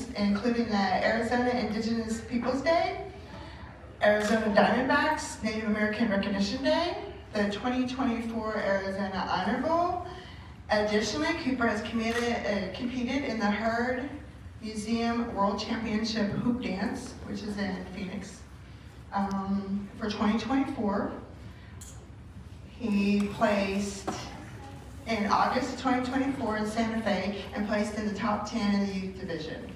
events, including the Arizona Indigenous Peoples Day, Arizona Diamondbacks Native American Recognition Day, the 2024 Arizona Honor Bowl. Additionally, Cooper has competed in the Herd Museum World Championship Hoop Dance, which is in Phoenix, for 2024. He placed in August 2024 in Santa Fe and placed in the top 10 in the youth division.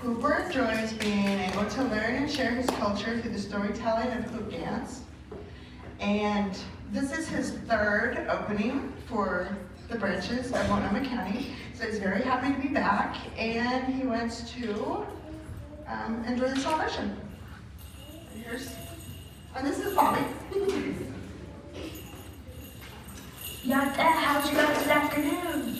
Cooper enjoys being able to learn and share his culture through the storytelling of hoop dance. And this is his third opening for the branches of Multnomah County. So he's very happy to be back, and he wants to enjoy the celebration. And this is Bobby. Yatta, how'd you guys this afternoon?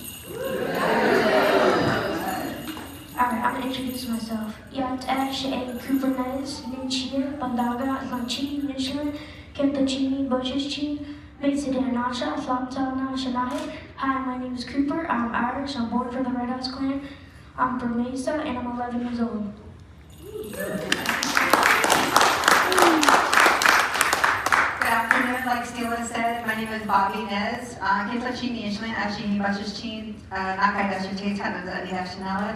Alright, I'm gonna introduce myself. Yatta, She'en Kubernetes, Ninchir, Bandaga, Lanchi, Nishlan, Kentachini, Bochishchi, Metsidanasha, Floptana, Shanahe. Hi, my name is Cooper. I'm Irish. I'm born for the Red House Clan. I'm from Mesa, and I'm 11 years old. Like Steela said, my name is Bobby Nez. Kintachini Ishlan, Ashini Bachishchin, Nakai National.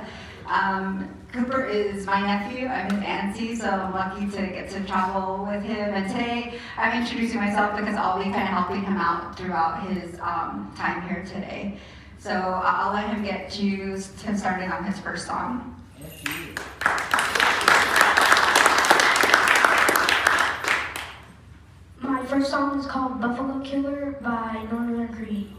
Cooper is my nephew. I'm his auntie, so I'm lucky to get to travel with him. And today, I'm introducing myself because I'll be kind of helping him out throughout his time here today. So I'll let him get him started on his first song. My first song is called Buffalo Killer by Northern Creed.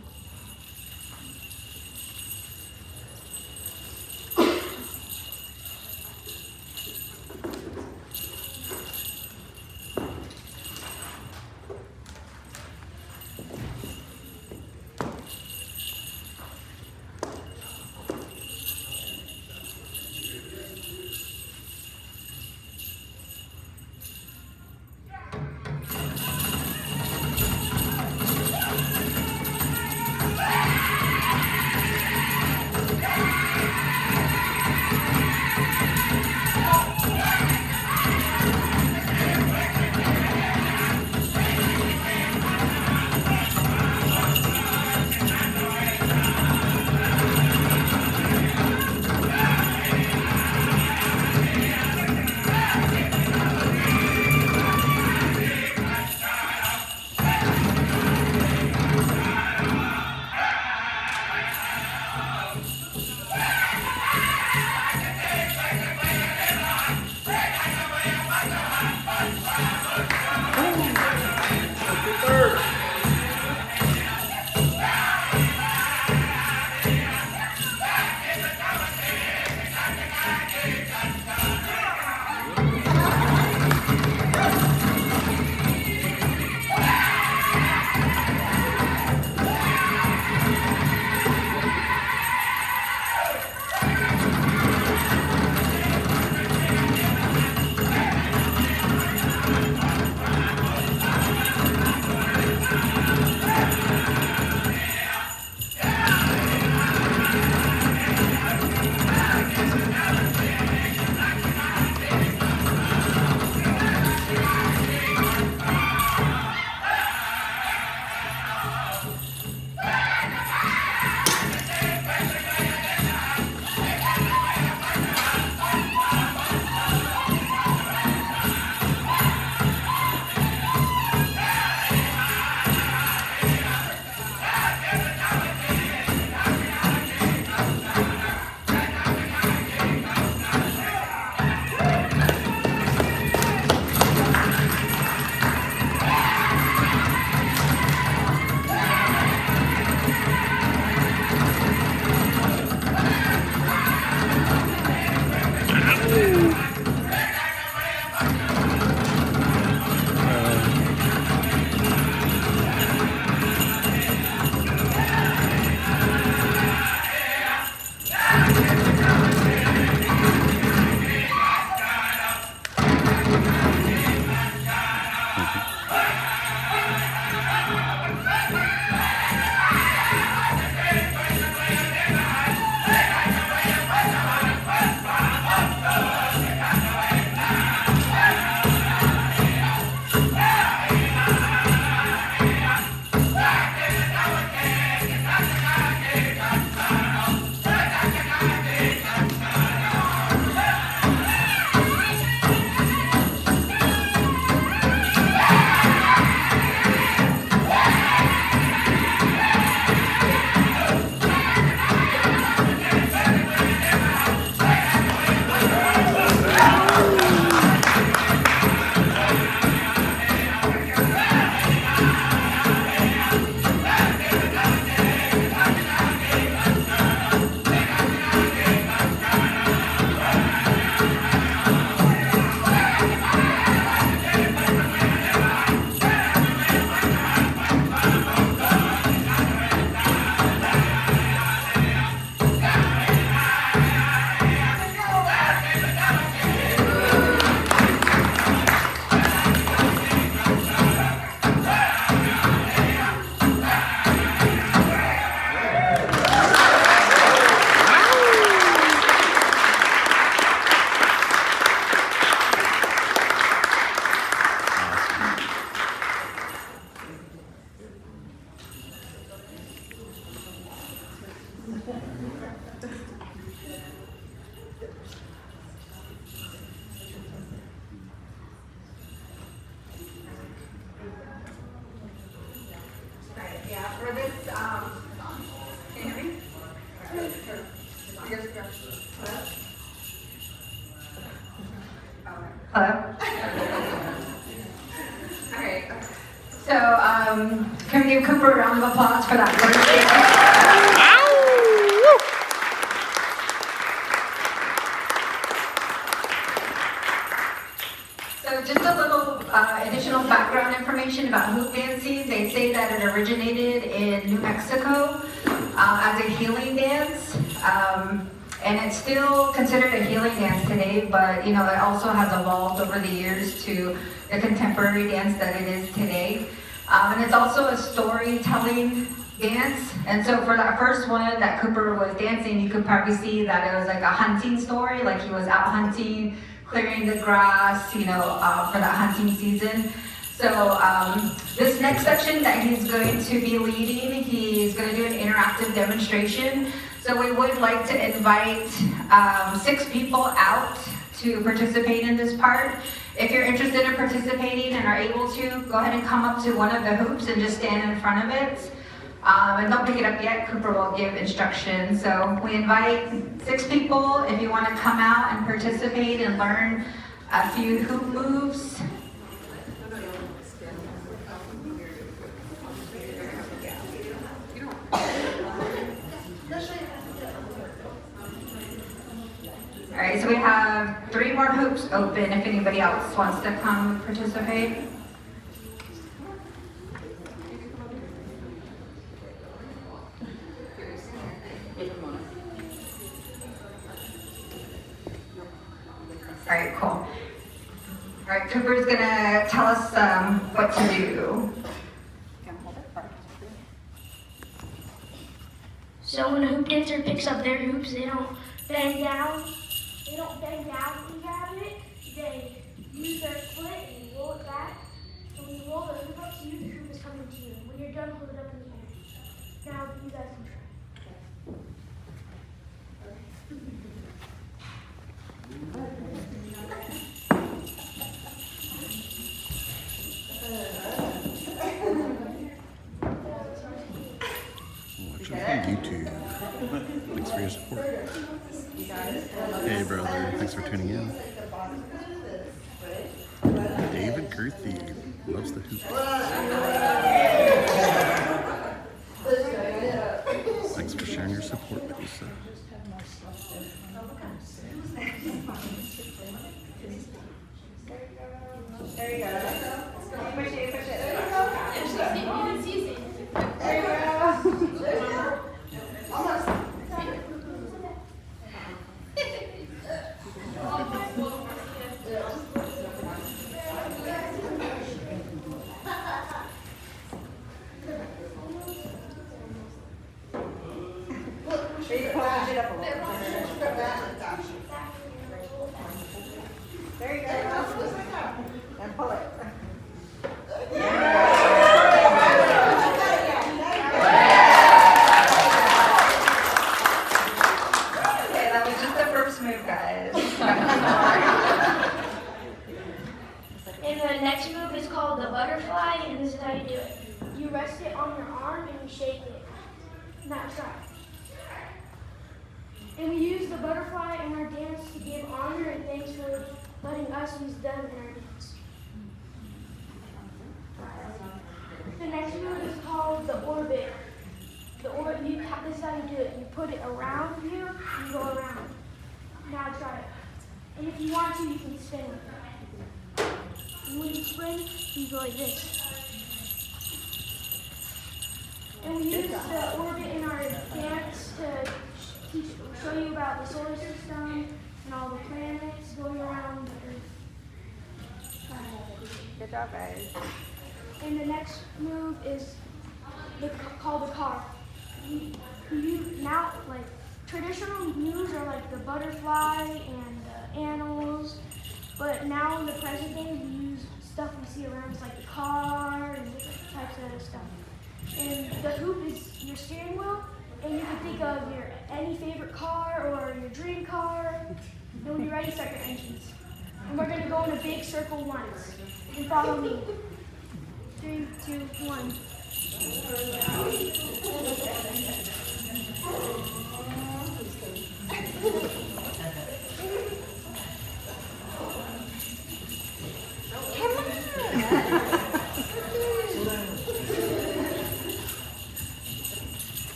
Can we give Cooper a round of applause for that first dance? So just a little additional background information about hoop dancing. They say that it originated in New Mexico as a healing dance. And it's still considered a healing dance today, but it also has evolved over the years to the contemporary dance that it is today. And it's also a storytelling dance. And so for that first one that Cooper was dancing, you could probably see that it was like a hunting story, like he was out hunting, clearing the grass, for that hunting season. So this next section that he's going to be leading, he's going to do an interactive demonstration. So we would like to invite 6 people out to participate in this part. If you're interested in participating and are able to, go ahead and come up to one of the hoops and just stand in front of it. And don't pick it up yet, Cooper will give instructions. So we invite 6 people if you want to come out and participate and learn a few hoop moves. All right, so we have 3 more hoops open if anybody else wants to come participate. All right, cool. All right, Cooper's gonna tell us what to do. So when a hoop dancer picks up their hoops, they don't bend down. They don't bend down when you grab it. They use their foot and roll it back. So when you roll the hoop up to you, the hoop is coming to you. When you're done, hold it up in the air. Now you guys can try. Watching on YouTube. Thanks for your support. Hey brother, thanks for tuning in. David Girthy loves the hoop. Thanks for sharing your support, Lisa. There you go. Push it, push it. There you go. Almost. There you go. And pull it. Okay, that was just the first move, guys. And the next move is called the butterfly, and this is how you do it. You rest it on your arm and you shake it. That's right. And we use the butterfly in our dance to give honor and thanks for letting us use them in our dance. The next move is called the orbit. This is how you do it. You put it around you, and go around. Now try it. And if you want to, you can spin it. And when you spin, you go like this. And we use the orbit in our dance to show you about the solar system and all the planets going around the Earth. Good job, guys. And the next move is called the car. Now, like, traditional moves are like the butterfly and the animals, but now in the present day we use stuff we see around us like the car and different types of stuff. And the hoop is your steering wheel, and you can think of your any favorite car or your dream car. And when you're ready, start your engines. And we're gonna go in a big circle once. And follow me. 3, 2, 1.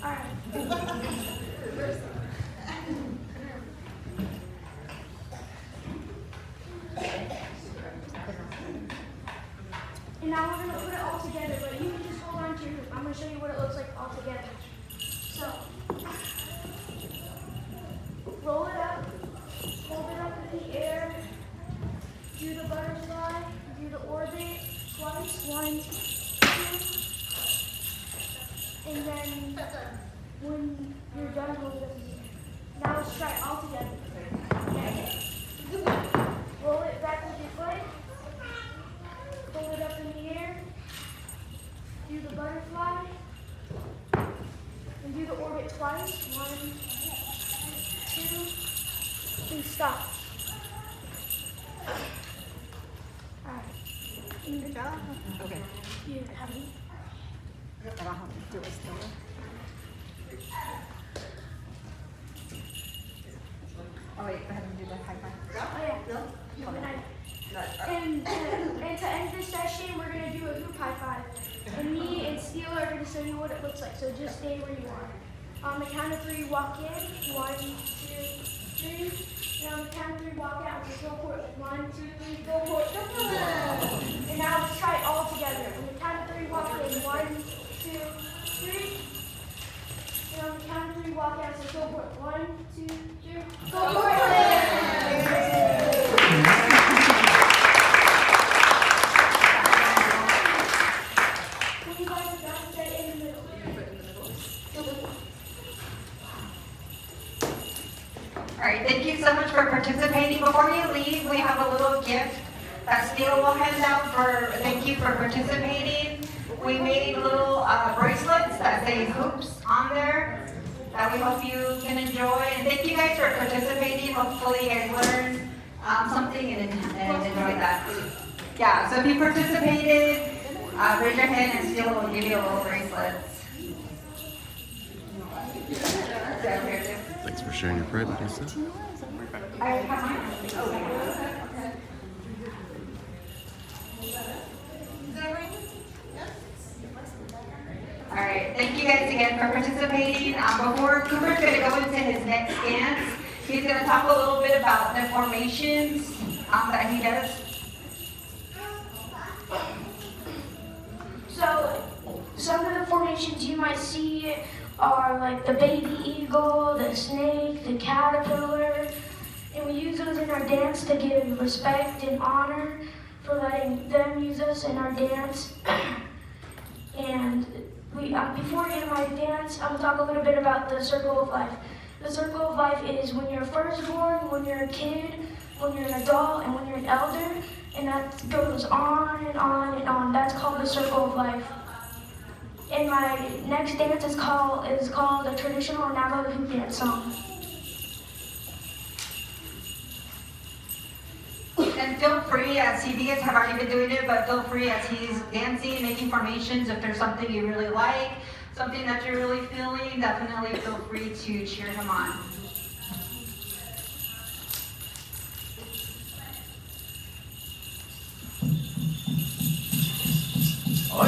And now we're going to put it all together, but you can just hold on to your hoop. I'm going to show you what it looks like all together. So, roll it up, hold it up in the air, do the butterfly, do the orbit twice, 1, 2, and then when you're done, hold it up in the air. Now let's try it all together. Okay. Roll it back with your foot. Hold it up in the air, do the butterfly, and do the orbit twice. 1, 2, and stop. Alright. Good job. Okay. You have it. I don't have to do it still. Oh wait, go ahead and do the high five. Oh yeah. Good night. And to end this session, we're going to do a hoop high five. And me and Steele are going to show you what it looks like. So just stay where you are. On the count of 3, walk in. 1, 2, 3. And on the count of 3, walk out. So go for it. 1, 2, 3, go for it. Go for it. And now let's try it all together. On the count of 3, walk in. 1, 2, 3. And on the count of 3, walk out. So go for it. 1, 2, 3, go for it. When you guys are done, set it in the middle. All right, thank you so much for participating. Before you leave, we have a little gift that Steele will hand out for thank you for participating. We made little bracelets that say hoops on there that we hope you can enjoy. And thank you guys for participating. Hopefully you guys learned something and enjoyed that. Yeah, so if you participated, raise your hand and Steele will give you a little bracelet. Thanks for sharing your pride with us. I have mine. All right, thank you guys again for participating. Before Cooper's going to go into his next dance, he's going to talk a little bit about the formations that he does. So, some of the formations you might see are like the baby eagle, the snake, the caterpillar, and we use those in our dance to give respect and honor for letting them use us in our dance. And before we get into my dance, I'm going to talk a little bit about the circle of life. The circle of life is when you're first born, when you're a kid, when you're an adult, and when you're an elder, and that goes on and on and on. That's called the circle of life. And my next dance is called a traditional Navajo hoop dance song. And feel free, as CB have already been doing it, but feel free as he's dancing, making formations, if there's something you really like, something that you're really feeling, definitely feel free to cheer him on. Oh,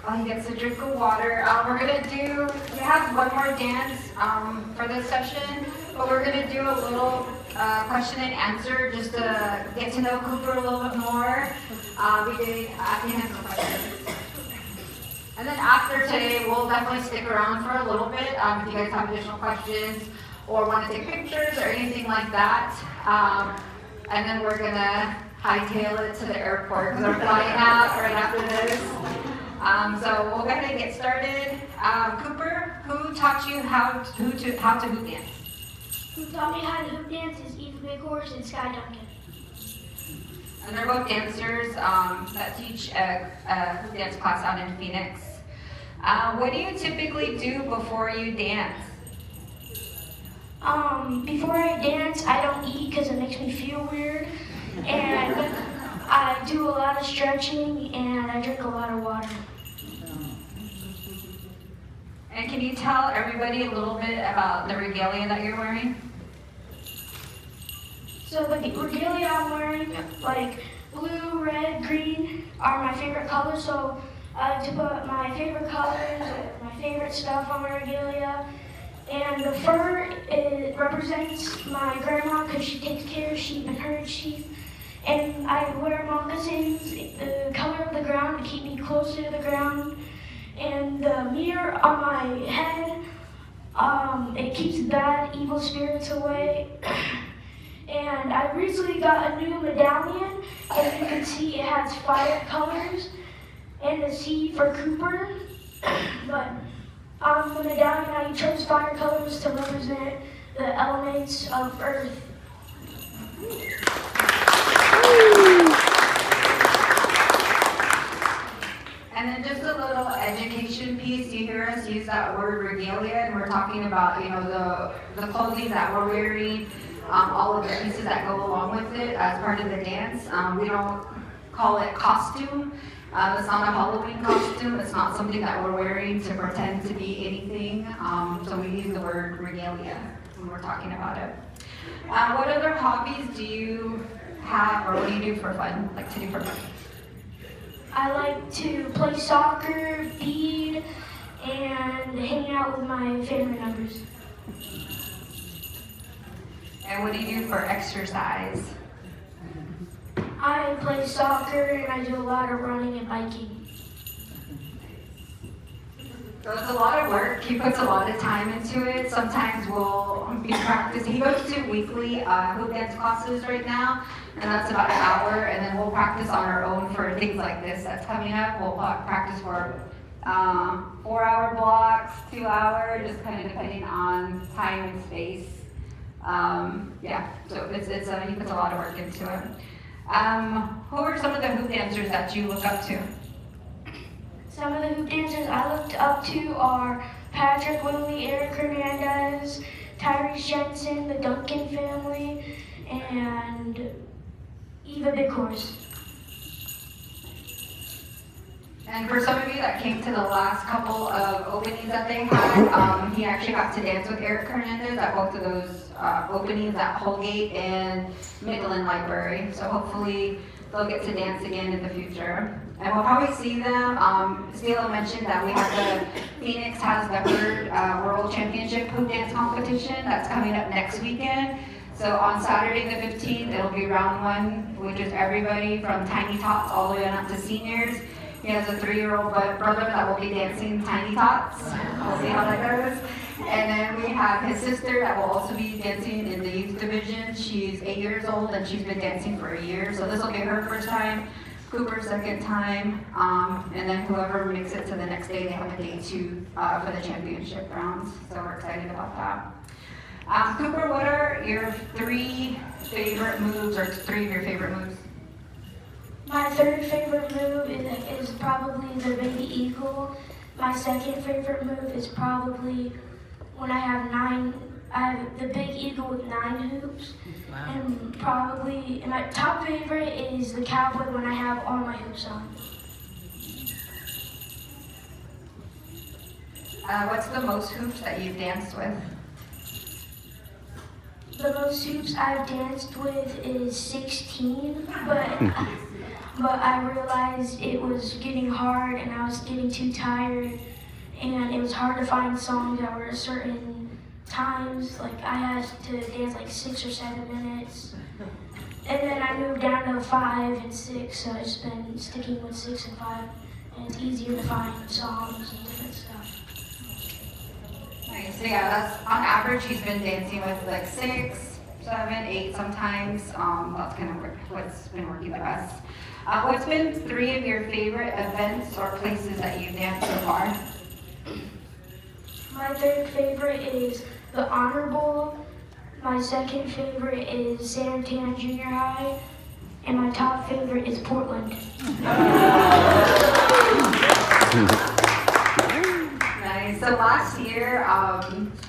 While he gets a drink of water, we have one more dance for this session, but we're gonna do a little question and answer just to get to know Cooper a little bit more. We did asking him some questions. And then after today, we'll definitely stick around for a little bit if you guys have additional questions or want to take pictures or anything like that. And then we're gonna hightail it to the airport because we're flying out right after this. So we'll go ahead and get started. Cooper, who taught you how to hoop dance? Who taught me how to hoop dance is Eva Big Horse and Sky Duncan. And they're both dancers that teach a hoop dance class out in Phoenix. What do you typically do before you dance? Before I dance, I don't eat because it makes me feel weird. And I do a lot of stretching and I drink a lot of water. And can you tell everybody a little bit about the regalia that you're wearing? So the regalia I'm wearing, like blue, red, green, are my favorite colors. So I like to put my favorite colors, my favorite stuff on my regalia. And the fur, it represents my grandma because she takes care of sheep and herds sheep. And I wear moccasins, the color of the ground, to keep me closer to the ground. And the mirror on my head, it keeps bad, evil spirits away. And I recently got a new medallion, and you can see it has fire colors and a C for Cooper. But on the medallion, I chose fire colors to represent the elements of Earth. And then just a little education piece. You hear us use that word regalia, and we're talking about, the clothing that we're wearing, all of the pieces that go along with it as part of the dance. We don't call it costume. It's not a Halloween costume. It's not something that we're wearing to pretend to be anything. So we use the word regalia when we're talking about it. What other hobbies do you have, or what do you do for fun? Like to do for fun? I like to play soccer, bead, and hang out with my family members. And what do you do for exercise? I play soccer and I do a lot of running and biking. So it's a lot of work. He puts a lot of time into it. Sometimes we'll be practicing. He goes to weekly hoop dance classes right now, and that's about an hour. And then we'll practice on our own for things like this that's coming up. We'll practice for 4-hour blocks, 2 hour, just kind of depending on time and space. So he puts a lot of work into it. Who are some of the hoop dancers that you look up to? Some of the hoop dancers I looked up to are Patrick Willie, Eric Hernandez, Tyrese Jensen, the Duncan family, and Eva Big Horse. And for some of you that came to the last couple of openings that they had, he actually got to dance with Eric Hernandez at both of those openings at Holgate and Midland Library. So hopefully they'll get to dance again in the future. And we'll probably see them. Stila mentioned that we have Phoenix has the Herd World Championship Hoop Dance Competition that's coming up next weekend. So on Saturday the 15th, it'll be round one, which is everybody from tiny tots all the way up to seniors. He has a 3-year-old brother that will be dancing tiny tots. We'll see how that goes. And then we have his sister that will also be dancing in the youth division. She's 8 years old and she's been dancing for a year. So this will be her first time Cooper's second time, and then whoever makes it to the next day, they have a day 2 for the championship rounds. So we're excited about that. Cooper, what are your 3 favorite moves, or 3 of your favorite moves? My third favorite move is probably the baby eagle. My second favorite move is probably when I have the big eagle with 9 hoops. And my top favorite is the cowboy when I have all my hoops on. What's the most hoops that you've danced with? The most hoops I've danced with is 16, but I realized it was getting hard and I was getting too tired, and it was hard to find songs that were at certain times. Like I had to dance like 6 or 7 minutes, and then I moved down to 5 and 6, so I've just been sticking with 6 and 5, and it's easier to find songs and different stuff. Nice. So yeah, that's on average. He's been dancing with like 6, 7, 8 sometimes. That's kind of what's been working the best. What's been 3 of your favorite events or places that you've danced so far? My third favorite is the Honor Bowl. My second favorite is San Antonio Junior High, and my top favorite is Portland. Nice. So last year,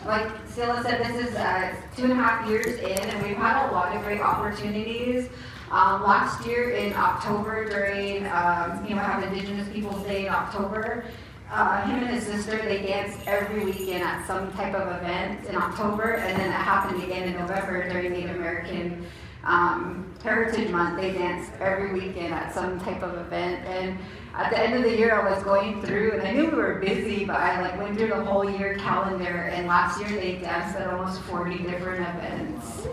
like Scylla said, this is 2.5 years in, and we've had a lot of great opportunities. Last year in October, during we have Indigenous Peoples Day in October, him and his sister, they danced every weekend at some type of event in October, and then it happened again in November during Native American Heritage Month. They danced every weekend at some type of event, and at the end of the year, I was going through, and I knew we were busy, but I went through the whole year calendar, and last year they danced at almost 40 different events.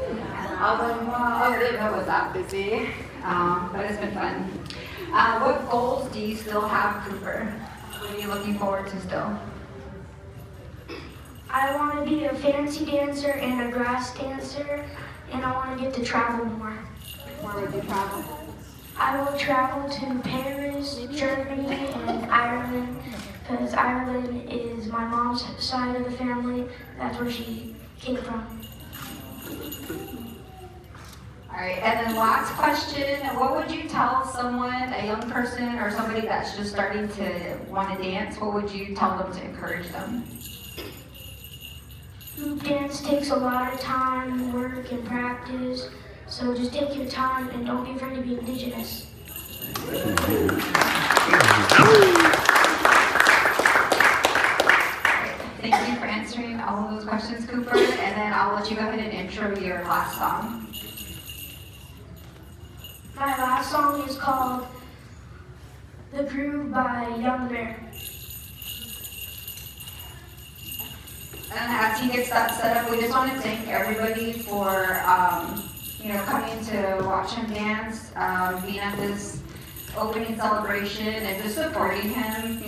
I was like, wow, I didn't know it was that busy, but it's been fun. What goals do you still have, Cooper? What are you looking forward to still? I want to be a fancy dancer and a grass dancer, and I want to get to travel more. Where would you travel? I will travel to Paris, Germany, and Ireland, because Ireland is my mom's side of the family. That's where she came from. All right, and then last question, what would you tell someone, a young person or somebody that's just starting to want to dance, what would you tell them to encourage them? Group dance takes a lot of time, work, and practice, so just take your time and don't be afraid to be Indigenous. Thank you for answering all of those questions, Cooper, and then I'll let you go ahead and intro your last song. My last song is called The Groove by Young Bear. And as he gets that set up, we just want to thank everybody for, coming to watch him dance, being at this opening celebration, and just supporting him.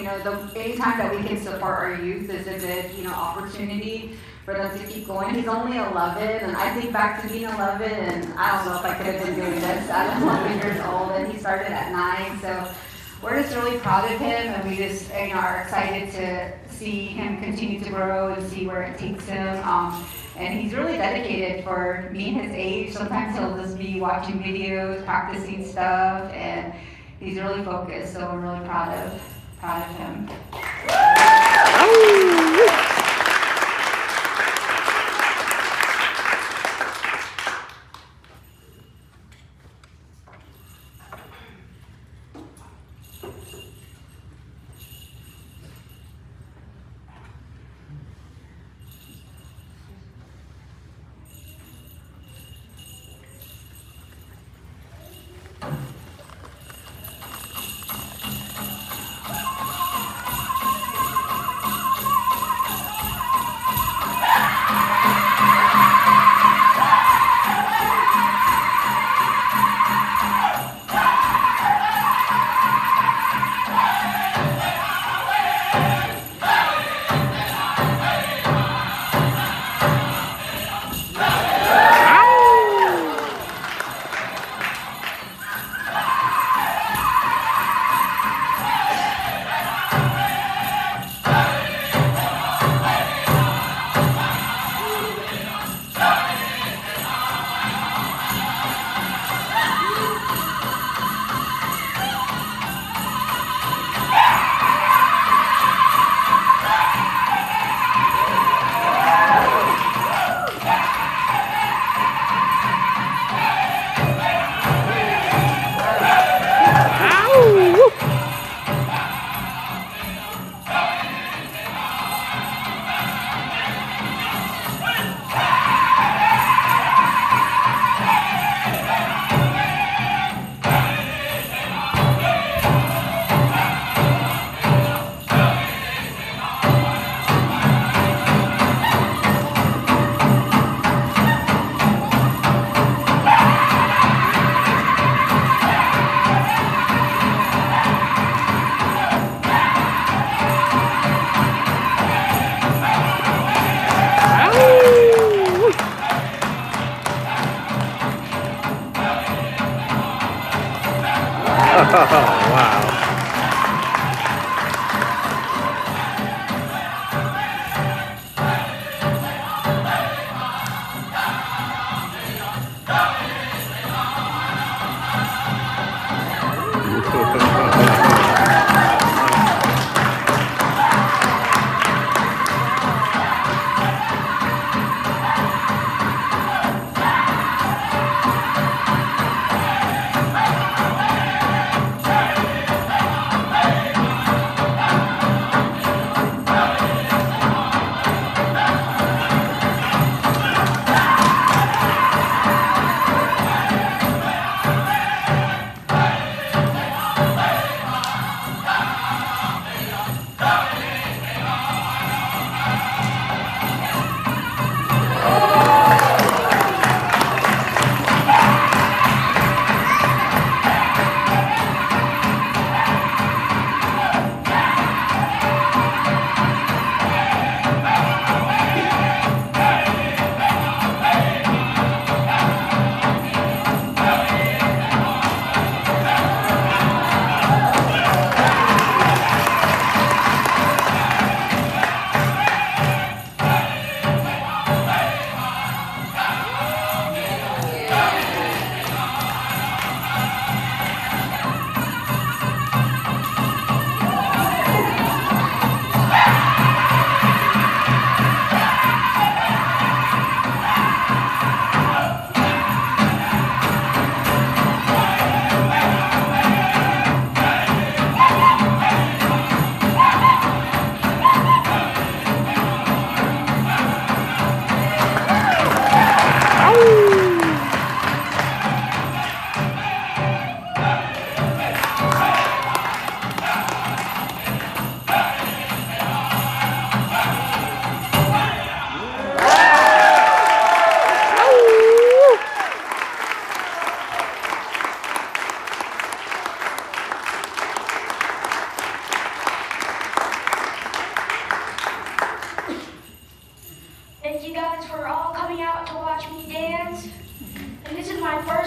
Anytime that we can support our youth is a good, opportunity for them to keep going. He's only 11, and I think back to being 11, and I don't know if I could have been doing this at 11 years old, and he started at 9, so we're just really proud of him, and we just are excited to see him continue to grow and see where it takes him. And he's really dedicated for being his age. Sometimes he'll just be watching videos, practicing stuff, and he's really focused, so we're really proud of him.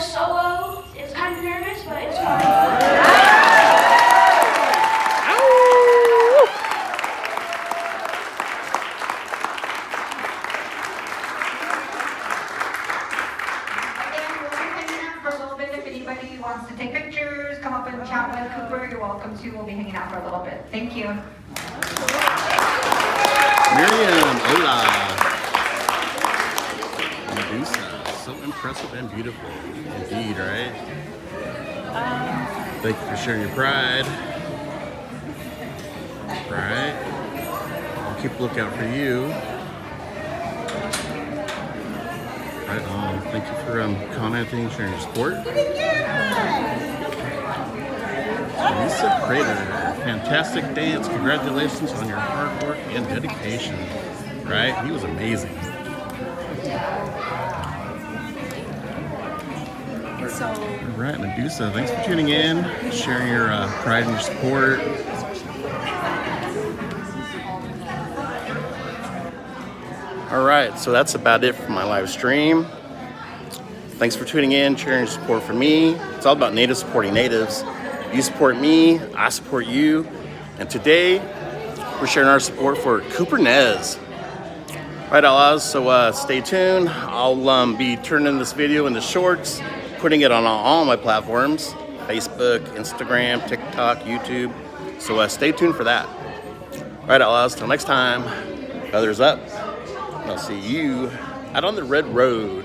first solo. It was kind of nervous, but it was fun. Again, we'll be hanging out for a little bit. If anybody wants to take pictures, come up and chat with Cooper, you're welcome to. We'll be hanging out for a little bit. Thank you. Miriam, hola. Medusa, so impressive and beautiful. Indeed, right? Thank you for sharing your pride. Right? I'll keep a lookout for you. Right on. Thank you for commenting, sharing your support. Lisa Crater, fantastic dance. Congratulations on your hard work and dedication. Right? He was amazing. All right, Medusa, thanks for tuning in, sharing your pride and your support. All right, so that's about it for my live stream. Thanks for tuning in, sharing your support for me. It's all about natives supporting natives. You support me, I support you. And today, we're sharing our support for Cooper Nez. Right, outlaws, so stay tuned. I'll be turning this video into shorts, putting it on all my platforms, Facebook, Instagram, TikTok, YouTube. So stay tuned for that. Right, outlaws, till next time, feathers up. I'll see you out on the red road.